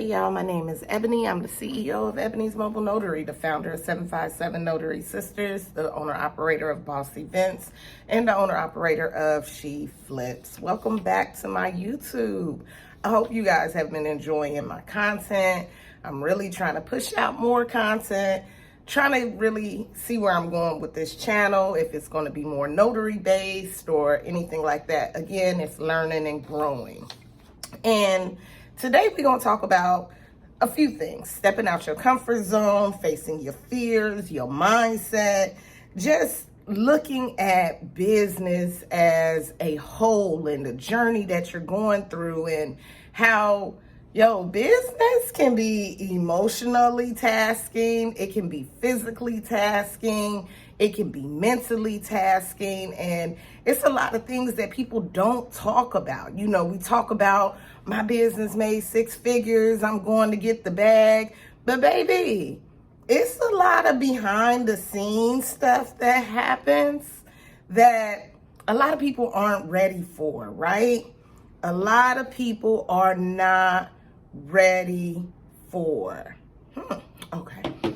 y'all, my name is Ebony. I'm the CEO of Ebony's Mobile Notary, the founder of 757 Notary Sisters, the owner-operator of Boss Events, and the owner-operator of She Flips. Welcome back to my YouTube. I hope you guys have been enjoying my content. I'm really trying to push out more content, trying to really see where I'm going with this channel, if it's going to be more notary-based or anything like that. Again, it's learning and growing. And today we're going to talk about a few things: stepping out your comfort zone, facing your fears, your mindset, just looking at business as a whole and the journey that you're going through, and how business can be emotionally tasking, it can be physically tasking, it can be mentally tasking, and it's a lot of things that people don't talk about. We talk about, my business made 6 figures, I'm going to get the bag, but baby, it's a lot of behind the scenes stuff that happens that a lot of people aren't ready for, right? A lot of people are not ready for. Okay.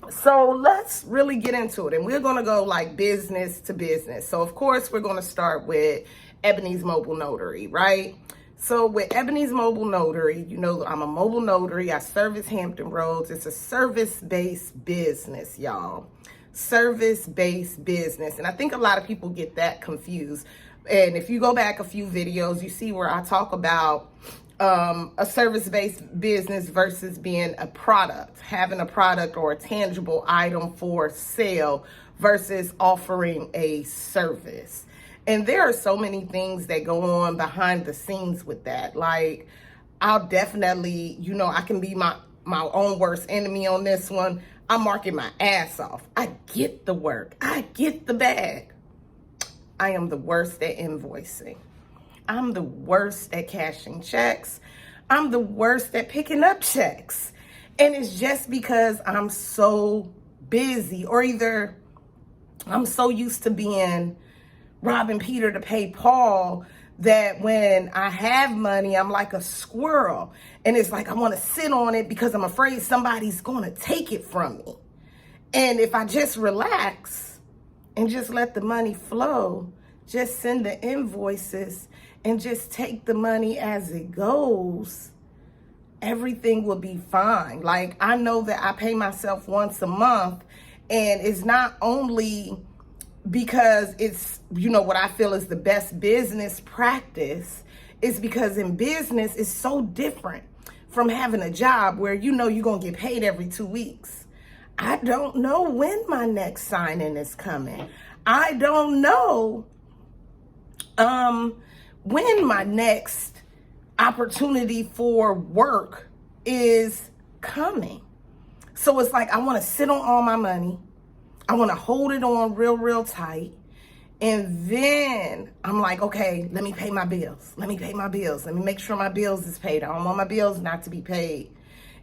So let's really get into it, and we're going to go like business to business. So of course we're going to start with Ebony's Mobile Notary, right? So with Ebony's Mobile Notary, I'm a mobile notary. I service Hampton Roads. It's a service-based business, y'all. Service-based business. And I think a lot of people get that confused. And if you go back a few videos, you see where I talk about a service-based business versus being a product, having a product or a tangible item for sale versus offering a service. And there are so many things that go on behind the scenes with that. Like, I'll definitely, I can be my own worst enemy on this one. I'm marking my ass off. I get the work. I get the bag. I am the worst at invoicing. I'm the worst at cashing checks. I'm the worst at picking up checks. And it's just because I'm so busy, or either I'm so used to being robbing Peter to pay Paul, that when I have money, I'm like a squirrel. And it's like I want to sit on it because I'm afraid somebody's going to take it from me. And if I just relax and just let the money flow, just send the invoices and just take the money as it goes, everything will be fine. Like, I know that I pay myself once a month, and it's not only because it's, what I feel is the best business practice. It's because in business, it's so different from having a job where you're going to get paid every 2 weeks. I don't know when my next signing is coming. I don't know when my next opportunity for work is coming. So it's like I want to sit on all my money. I want to hold it on real tight. And then I'm like, okay, let me pay my bills. Let me pay my bills. Let me make sure my bills is paid. I don't want my bills not to be paid.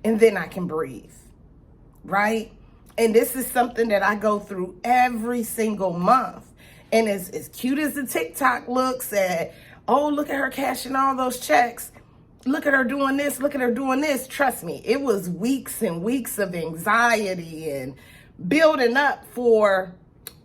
And then I can breathe, right? And this is something that I go through every single month. And as cute as the TikTok looks at, oh, look at her cashing all those checks. Look at her doing this. Look at her doing this. Trust me, it was weeks and weeks of anxiety and building up for,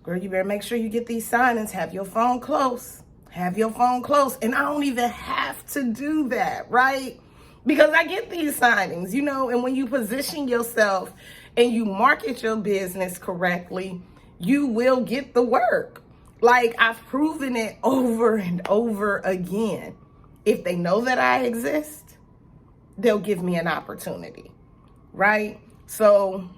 girl, you better make sure you get these signings. Have your phone close. Have your phone close. And I don't even have to do that, right? Because I get these signings, and when you position yourself and you market your business correctly, you will get the work. Like, I've proven it over and over again. If they know that I exist, they'll give me an opportunity, right? So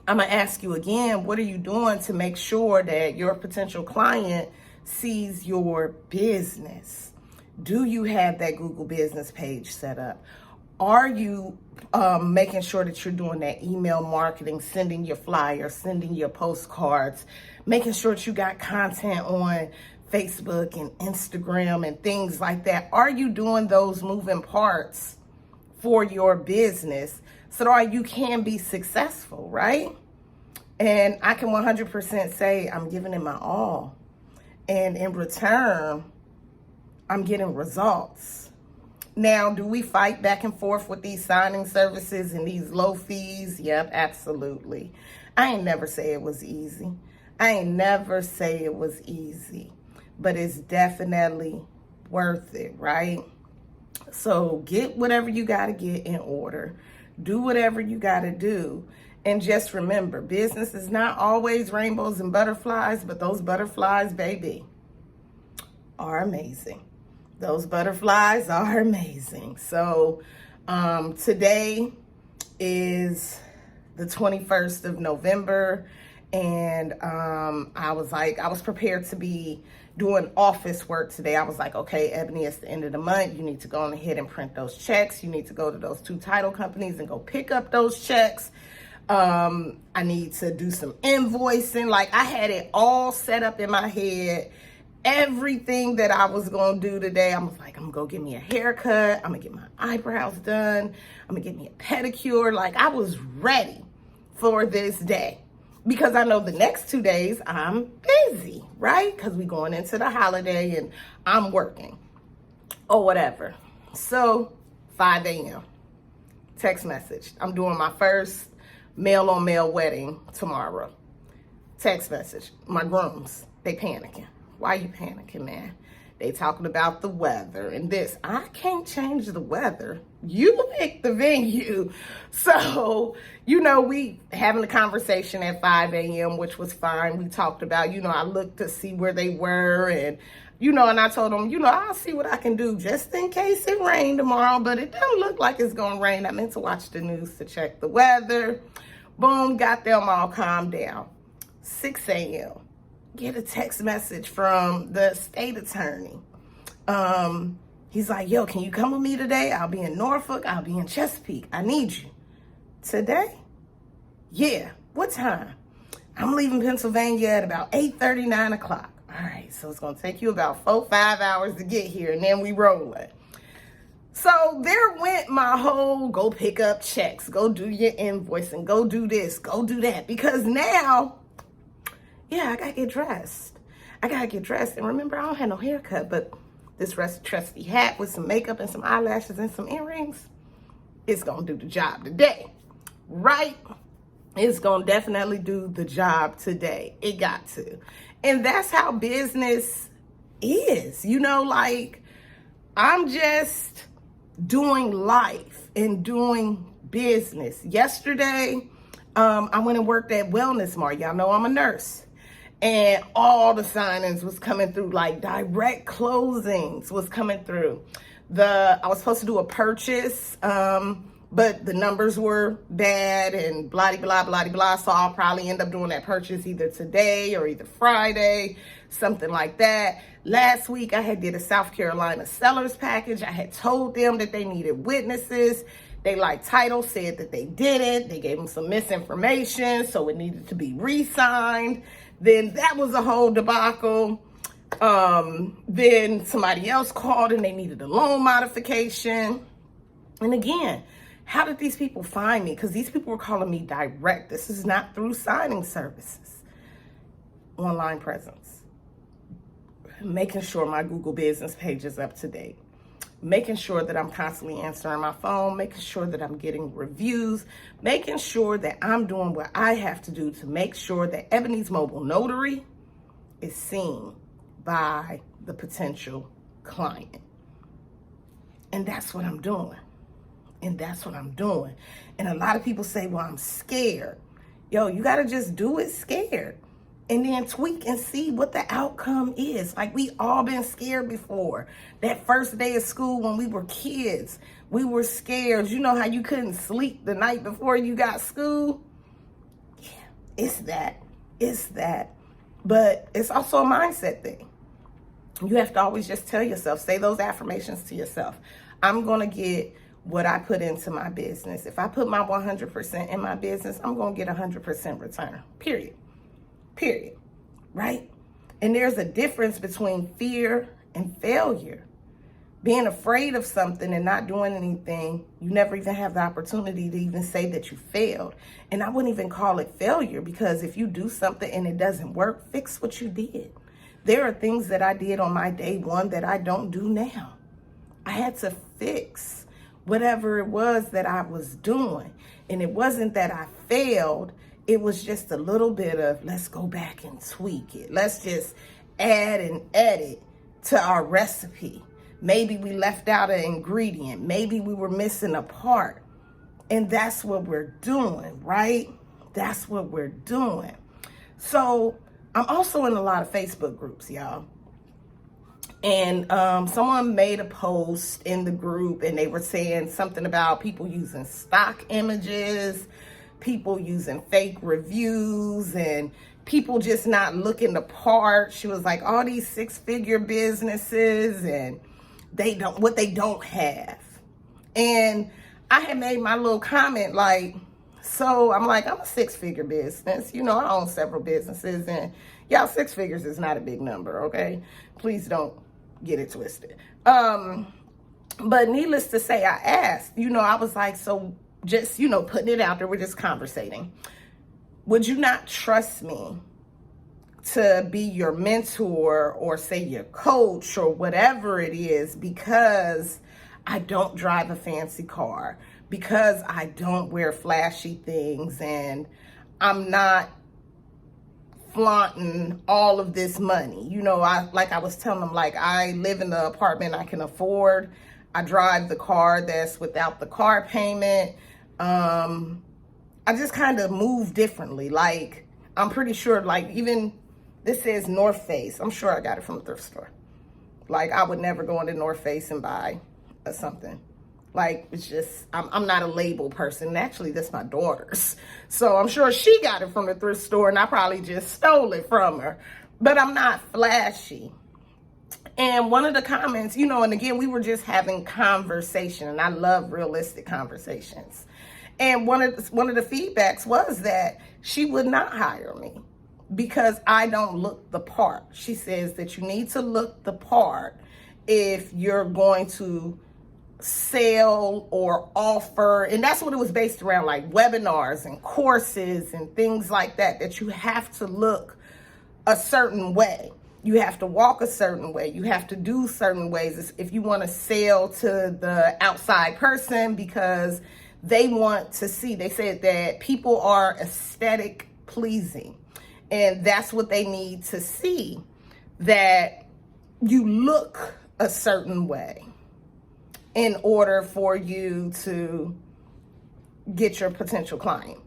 I'm going to ask you again, what are you doing to make sure that your potential client sees your business? Do you have that Google business page set up? Are you making sure that you're doing that email marketing, sending your flyers, sending your postcards, making sure that you got content on Facebook and Instagram and things like that? Are you doing those moving parts for your business so that you can be successful, right? And I can 100% say I'm giving it my all. And in return, I'm getting results. Now, do we fight back and forth with these signing services and these low fees? Yep, absolutely. I ain't never say it was easy. But it's definitely worth it, right? So get whatever you got to get in order. Do whatever you got to do. And just remember, business is not always rainbows and butterflies, but those butterflies, baby, are amazing. Those butterflies are amazing. So today is the 21st of November. And I was prepared to be doing office work today. I was like, okay, Ebony, it's the end of the month. You need to go on ahead and print those checks. You need to go to those 2 title companies and go pick up those checks. I need to do some invoicing. Like, I had it all set up in my head. Everything that I was going to do today, I was like, I'm going to go get me a haircut. I'm going to get my eyebrows done. I'm going to get me a pedicure. Like, I was ready for this day because I know the next 2 days I'm busy, right? Because we going into the holiday and I'm working or whatever. So 5 a.m. text message. I'm doing my first male-on-male wedding tomorrow. Text message. My grooms, they panicking. Why you panicking, man? They talking about the weather and this. I can't change the weather. You pick the venue. So, we having a conversation at 5 a.m., which was fine. We talked about, I looked to see where they were and, and I told them, I'll see what I can do just in case it rained tomorrow, but it doesn't look like it's going to rain. I meant to watch the news to check the weather. Boom, got them all calmed down. 6 a.m. Get a text message from the state attorney. He's like, yo, can you come with me today? I'll be in Norfolk. I'll be in Chesapeake. I need you. Today? Yeah. What time? I'm leaving Pennsylvania at about 8:30, 9 o'clock. All right. So it's going to take you about 4-5 hours to get here, and then we rolling. So there went my whole go pick up checks, go do your invoicing, go do this, go do that. Because now, I got to get dressed. And remember, I don't have no haircut, but this trusty hat with some makeup and some eyelashes and some earrings, it's going to do the job today, right? It's going to definitely do the job today. It got to. And that's how business is. I'm just doing life and doing business. Yesterday, I went and worked at Wellness Mart. Y'all know I'm a nurse. And all the signings was coming through, like direct closings was coming through. I was supposed to do a purchase, but the numbers were bad and blah, blah, blah, blah. So I'll probably end up doing that purchase either today or either Friday, something like that. Last week, I had did a South Carolina sellers package. I had told them that they needed witnesses. They title, said that they didn't. They gave them some misinformation, so it needed to be re-signed. Then that was a whole debacle. Then somebody else called and they needed a loan modification. And again, how did these people find me? Because these people were calling me direct. This is not through signing services. Online presence. Making sure my Google business page is up to date. Making sure that I'm constantly answering my phone, making sure that I'm getting reviews, making sure that I'm doing what I have to do to make sure that Ebony's Mobile Notary is seen by the potential client. And that's what I'm doing. And a lot of people say, well, I'm scared. Yo, you got to just do it scared. And then tweak and see what the outcome is. Like, we all been scared before. That first day of school when we were kids, we were scared. You know how you couldn't sleep the night before you got school? Yeah, it's that. But it's also a mindset thing. You have to always just tell yourself, say those affirmations to yourself. I'm going to get what I put into my business. If I put my 100% in my business, I'm going to get 100% return, period, right? And there's a difference between fear and failure. Being afraid of something and not doing anything, you never even have the opportunity to even say that you failed. And I wouldn't even call it failure, because if you do something and it doesn't work, fix what you did. There are things that I did on my day one that I don't do now. I had to fix whatever it was that I was doing. And it wasn't that I failed. It was just a little bit of, let's go back and tweak it. Let's just add and edit to our recipe. Maybe we left out an ingredient. Maybe we were missing a part. And that's what we're doing, right? That's what we're doing. So I'm also in a lot of Facebook groups, y'all. And someone made a post in the group and they were saying something about people using stock images, people using fake reviews, and people just not looking the part. She was like, all these 6-figure businesses and what they don't have. And I had made my little comment like, so I'm like, I'm a 6-figure business. You know, I own several businesses, and y'all, 6 figures is not a big number, okay? Please don't get it twisted. But needless to say, I asked, I was like, so just, putting it out there, we're just conversating. Would you not trust me to be your mentor or say your coach or whatever it is because I don't drive a fancy car, because I don't wear flashy things, and I'm not flaunting all of this money? I was telling them, like, I live in the apartment I can afford. I drive the car that's without the car payment. I just kind of move differently. Like, I'm pretty sure, like, even this says North Face. I'm sure I got it from a thrift store. Like, I would never go into North Face and buy something. Like, it's just, I'm not a label person. Actually, that's my daughter's. So I'm sure she got it from the thrift store and I probably just stole it from her. But I'm not flashy. And one of the comments, and again, we were just having conversation, and I love realistic conversations. And one of the feedbacks was that she would not hire me because I don't look the part. She says that you need to look the part if you're going to sell or offer. And that's what it was based around, like webinars and courses and things like that, that you have to look a certain way. You have to walk a certain way. You have to do certain ways if you want to sell to the outside person, because they want to see. They said that people are aesthetic pleasing, and that's what they need to see, that you look a certain way in order for you to get your potential client.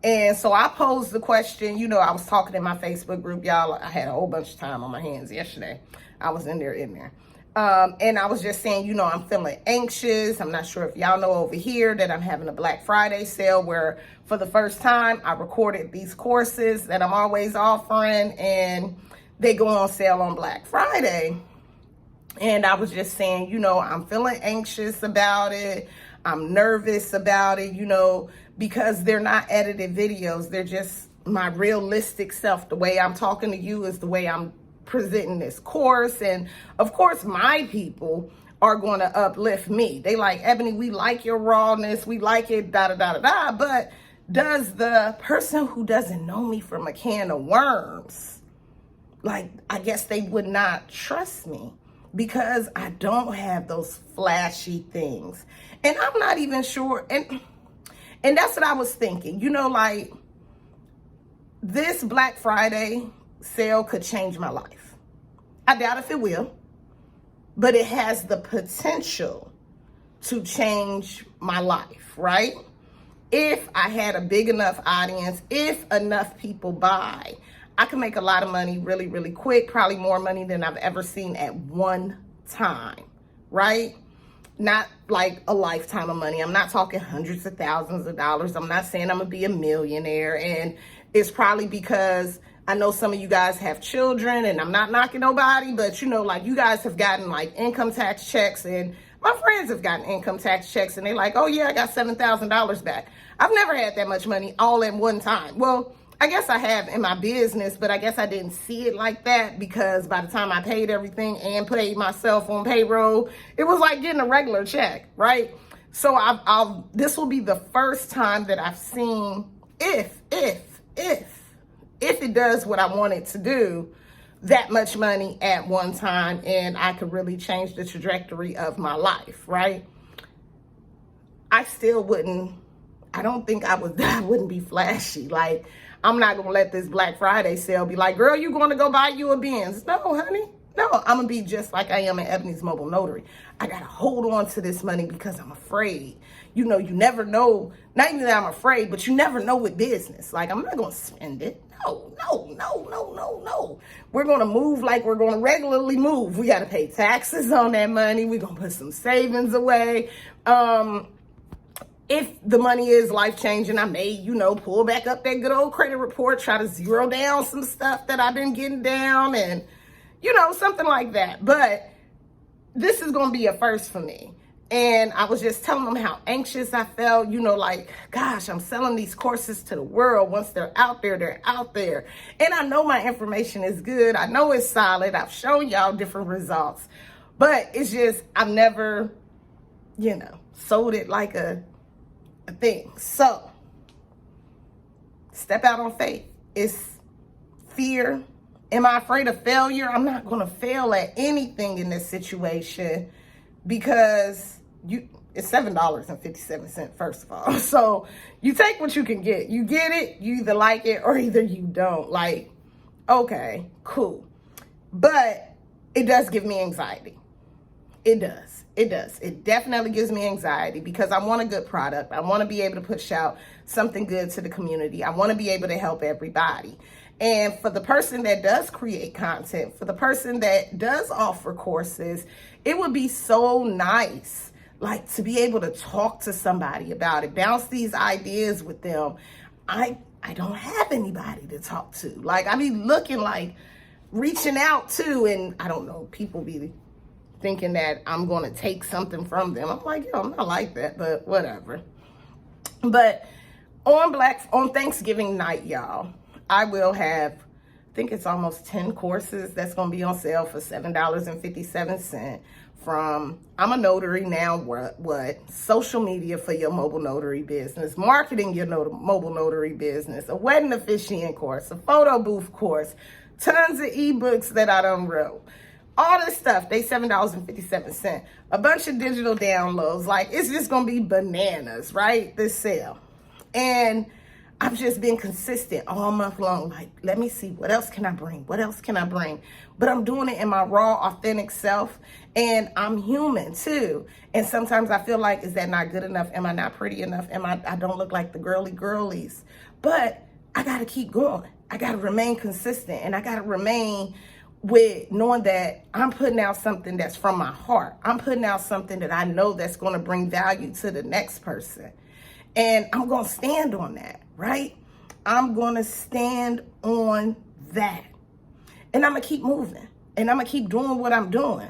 And so I posed the question, I was talking in my Facebook group, y'all. I had a whole bunch of time on my hands yesterday. I was in there. And I was just saying, I'm feeling anxious. I'm not sure if y'all know over here that I'm having a Black Friday sale where for the first time I recorded these courses that I'm always offering, and they go on sale on Black Friday. And I was just saying, I'm feeling anxious about it. I'm nervous about it, because they're not edited videos. They're just my realistic self. The way I'm talking to you is the way I'm presenting this course. And of course, my people are going to uplift me. They like, Ebony, we like your rawness. We like it, da-da-da-da-da. But does the person who doesn't know me from a can of worms, like, I guess they would not trust me because I don't have those flashy things. And I'm not even sure. And that's what I was thinking, like, this Black Friday sale could change my life. I doubt if it will, but it has the potential to change my life, right? If I had a big enough audience, if enough people buy, I can make a lot of money really, really quick, probably more money than I've ever seen at one time, right? Not like a lifetime of money. I'm not talking hundreds of thousands of dollars. I'm not saying I'm gonna be a millionaire. And it's probably because I know some of you guys have children, and I'm not knocking nobody, but like, you guys have gotten like income tax checks, and my friends have gotten income tax checks, and they're like, oh yeah, I got $7,000 back. I've never had that much money all at one time. Well, I guess I have in my business, but I guess I didn't see it like that, because by the time I paid everything and paid myself on payroll, it was like getting a regular check, right? So this will be the first time that I've seen if it does what I want it to do, that much money at one time, and I could really change the trajectory of my life, right? I still wouldn't, I don't think I wouldn't be flashy. Like, I'm not going to let this Black Friday sale be like, girl, you going to go buy you a Benz. No, honey. No, I'm going to be just like I am in Ebony's Mobile Notary. I got to hold on to this money because I'm afraid. You know, you never know. Not even that I'm afraid, but you never know with business. Like, I'm not going to spend it. No. We're going to move like we're going to regularly move. We got to pay taxes on that money. We're going to put some savings away. If the money is life-changing, I may, you know, pull back up that good old credit report, try to zero down some stuff that I've been getting down and, you know, something like that. But this is going to be a first for me. And I was just telling them how anxious I felt, you know, like, gosh, I'm selling these courses to the world. Once they're out there, they're out there. And I know my information is good. I know it's solid. I've shown y'all different results. But it's just, I've never, you know, sold it like a thing. So, step out on faith. It's fear. Am I afraid of failure? I'm not going to fail at anything in this situation because it's $7.57, first of all. So you take what you can get. You get it, you either like it or either you don't. Like, okay, cool. But it does give me anxiety. It does. It definitely gives me anxiety because I want a good product. I want to be able to push out something good to the community. I want to be able to help everybody. And for the person that does create content, for the person that does offer courses, it would be so nice, like, to be able to talk to somebody about it, bounce these ideas with them. I don't have anybody to talk to. Like, I be looking, like, reaching out to, and I don't know, people be thinking that I'm going to take something from them. I'm like, yo, I'm not like that, but whatever. But on Thanksgiving night, y'all, I will have, I think it's almost 10 courses that's going to be on sale for $7.57 from, I'm a notary now, what? Social media for your mobile notary business, marketing your mobile notary business, a wedding officiant course, a photo booth course, tons of ebooks that I done wrote. All this stuff, they $7.57. A bunch of digital downloads. Like, it's just going to be bananas, right? This sale. And I've just been consistent all month long. Like, let me see, what else can I bring? What else can I bring? But I'm doing it in my raw, authentic self. And I'm human too. And sometimes I feel like, is that not good enough? Am I not pretty enough? I don't look like the girlies. But I got to keep going. I got to remain consistent. And I got to remain with knowing that I'm putting out something that's from my heart. I'm putting out something that I know that's going to bring value to the next person. And I'm going to stand on that, right? I'm going to stand on that. And I'm going to keep moving. And I'm going to keep doing what I'm doing.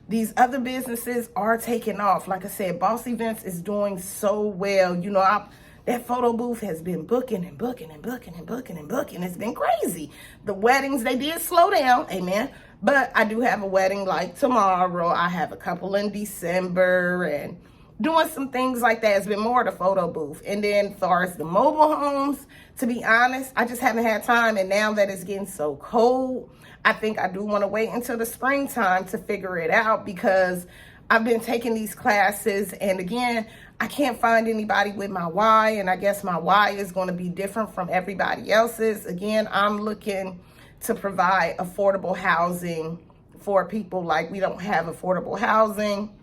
These other businesses are taking off. Like I said, Boss Events is doing so well. You know, that photo booth has been booking. It's been crazy. The weddings, they did slow down, amen. But I do have a wedding like tomorrow. I have a couple in December and doing some things like that. It's been more the photo booth. And then as far as the mobile homes, to be honest, I just haven't had time. And now that it's getting so cold, I think I do want to wait until the springtime to figure it out because I've been taking these classes. And again, I can't find anybody with my why. And I guess my why is going to be different from everybody else's. Again, I'm looking to provide affordable housing for people. Like, we don't have affordable housing.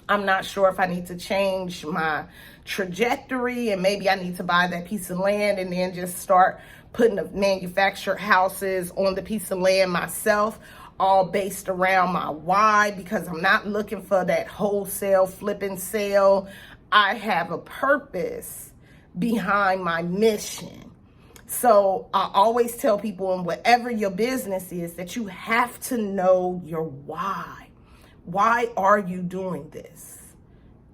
I'm not sure if I need to change my trajectory and maybe I need to buy that piece of land and then just start putting the manufactured houses on the piece of land myself, all based around my why, because I'm not looking for that wholesale flipping sale. I have a purpose behind my mission. So I always tell people, in whatever your business is, that you have to know your why. Why are you doing this?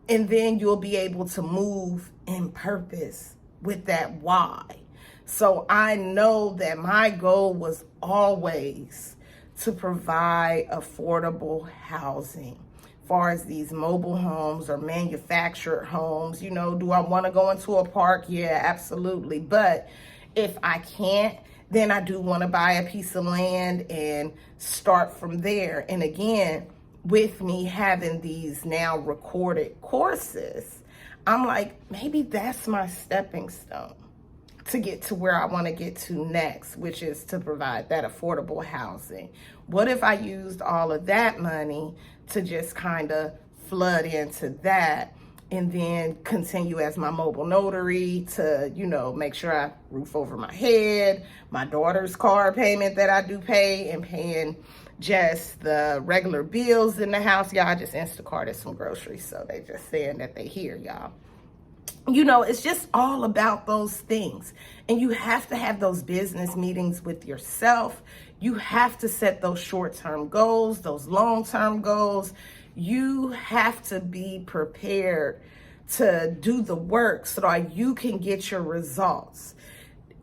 And then you'll be able to move in purpose with that why. So I know that my goal was always to provide affordable housing. As far as these mobile homes or manufactured homes, you know, do I want to go into a park? Yeah, absolutely. But if I can't, then I do want to buy a piece of land and start from there. And again, with me having these now recorded courses, I'm like, maybe that's my stepping stone to get to where I want to get to next, which is to provide that affordable housing. What if I used all of that money to just kind of flood into that and then continue as my mobile notary to, make sure I roof over my head, my daughter's car payment that I do pay, and paying just the regular bills in the house. Y'all, I just Instacarted some groceries, so they just saying that they here, y'all. It's just all about those things. And you have to have those business meetings with yourself. You have to set those short-term goals, those long-term goals. You have to be prepared to do the work so that you can get your results.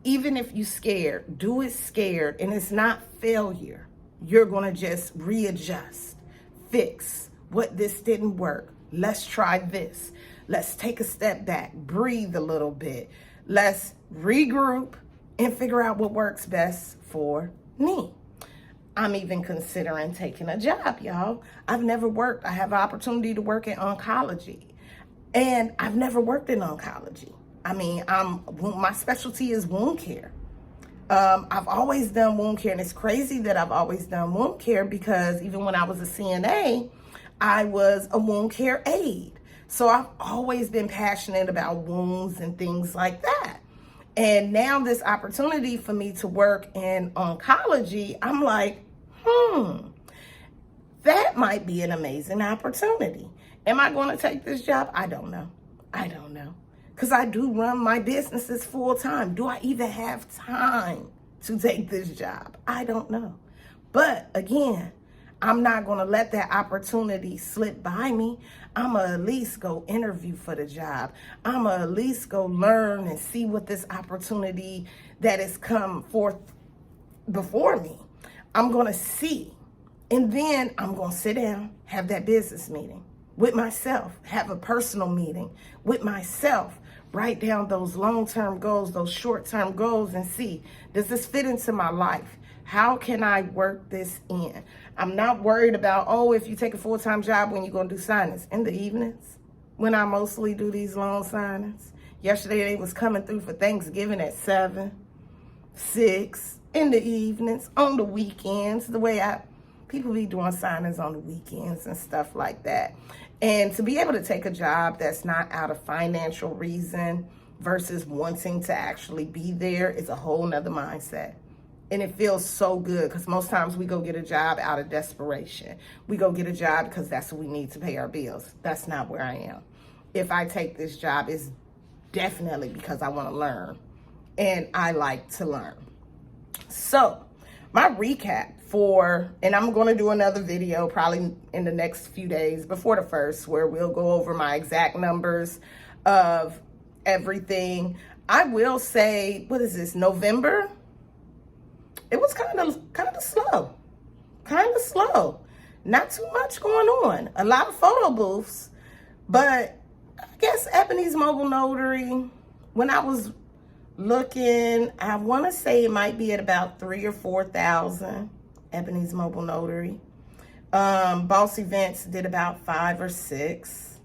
Even if you're scared, do it scared, and it's not failure. You're going to just readjust, fix what this didn't work. Let's try this. Let's take a step back, breathe a little bit. Let's regroup and figure out what works best for me. I'm even considering taking a job, y'all. I've never worked. I have an opportunity to work in oncology, and I've never worked in oncology. My specialty is wound care. I've always done wound care, and it's crazy that I've always done wound care because even when I was a CNA, I was a wound care aide. So I've always been passionate about wounds and things like that. And now this opportunity for me to work in oncology, I'm like, that might be an amazing opportunity. Am I going to take this job? I don't know. Because I do run my businesses full time. Do I even have time to take this job? I don't know. But again, I'm not going to let that opportunity slip by me. I'm going to at least go interview for the job. I'm going to at least go learn and see what this opportunity that has come forth before me. I'm going to see. And then I'm going to sit down, have that business meeting with myself, have a personal meeting with myself, write down those long-term goals, those short-term goals, and see, does this fit into my life? How can I work this in? I'm not worried about, if you take a full-time job, when you're going to do signings. In the evenings, when I mostly do these long signings. Yesterday, they was coming through for Thanksgiving at 7, 6, in the evenings, on the weekends, people be doing signings on the weekends and stuff like that. And to be able to take a job that's not out of financial reason versus wanting to actually be there is a whole nother mindset. And it feels so good because most times we go get a job out of desperation. We go get a job because that's what we need to pay our bills. That's not where I am. If I take this job, it's definitely because I want to learn. And I like to learn. So my recap and I'm going to do another video probably in the next few days before the 1st, where we'll go over my exact numbers of everything. I will say, what is this, November? It was kind of slow. Not too much going on. A lot of photo booths, but I guess Ebony's Mobile Notary, when I was looking, I want to say it might be at about 3,000 or 4,000. Ebony's Mobile Notary. Boss Events did about 5 or 6.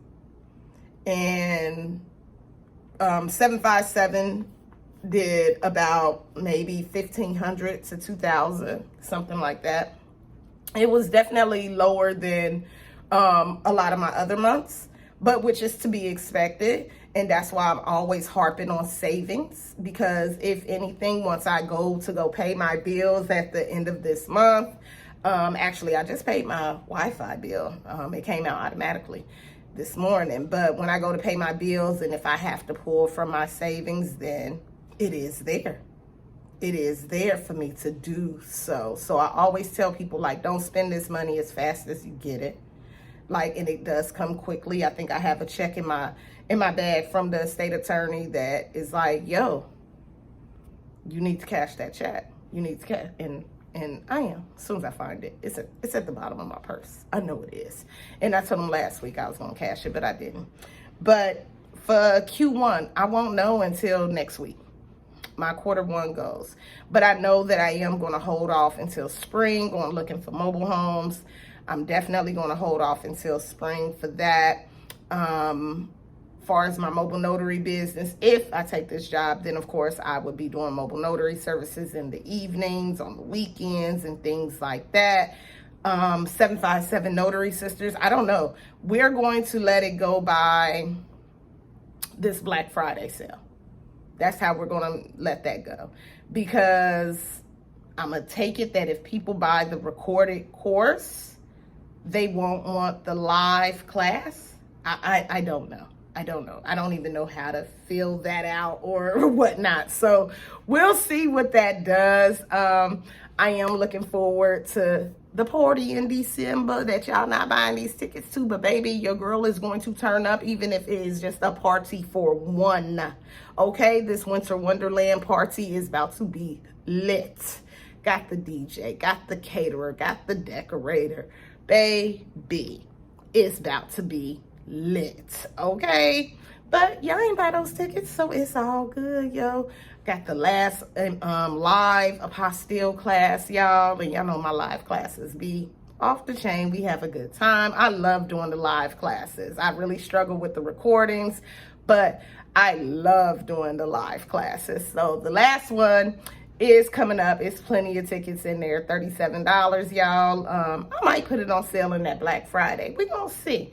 And 757 did about maybe 1,500 to 2,000, something like that. It was definitely lower than a lot of my other months, but which is to be expected. And that's why I'm always harping on savings, because if anything, once I go pay my bills at the end of this month, actually, I just paid my Wi-Fi bill. It came out automatically this morning. But when I go to pay my bills, and if I have to pull from my savings, then it is there. It is there for me to do so. So I always tell people, don't spend this money as fast as you get it. And it does come quickly. I think I have a check in my bag from the state attorney that is yo, you need to cash that check. You need to cash. And I am. As soon as I find it, it's at the bottom of my purse. I know it is. And I told them last week I was going to cash it, but I didn't. But for Q1, I won't know until next week. My Q1 goes. But I know that I am going to hold off until spring, going looking for mobile homes. I'm definitely going to hold off until spring for that. far as my mobile notary business, if I take this job, then of course I would be doing mobile notary services in the evenings, on the weekends, and things like that. 757 Notary Sisters, I don't know. We're going to let it go by this Black Friday sale. That's how we're going to let that go, because I'm going to take it that if people buy the recorded course, they won't want the live class. I don't know. I don't know. I don't even know how to fill that out or whatnot. So we'll see what that does. I am looking forward to the party in December that y'all not buying these tickets to, but baby, your girl is going to turn up, even if it is just a party for one. Okay, this Winter Wonderland party is about to be lit. Got the DJ, got the caterer, got the decorator. Baby, it's about to be lit, okay? But y'all ain't buy those tickets, so it's all good, yo. Got the last live apostille class, y'all, and y'all know my live classes be off the chain. We have a good time. I love doing the live classes. I really struggle with the recordings, but I love doing the live classes. So the last one is coming up. It's plenty of tickets in there, $37, y'all. I might put it on sale in that Black Friday. We gonna see.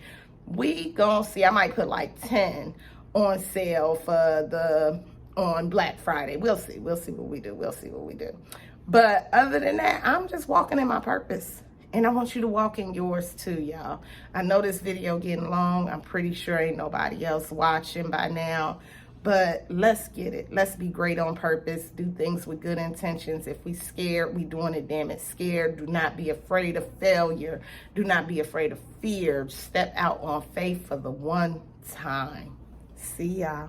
I might put like 10 on sale for on Black Friday. We'll see what we do. But other than that, I'm just walking in my purpose, and I want you to walk in yours too, y'all. I know this video getting long. I'm pretty sure ain't nobody else watching by now, but let's get it. Let's be great on purpose. Do things with good intentions. If we scared, we doing it, damn it. Scared. Do not be afraid of failure. Do not be afraid of fear. Step out on faith for the one time. See y'all.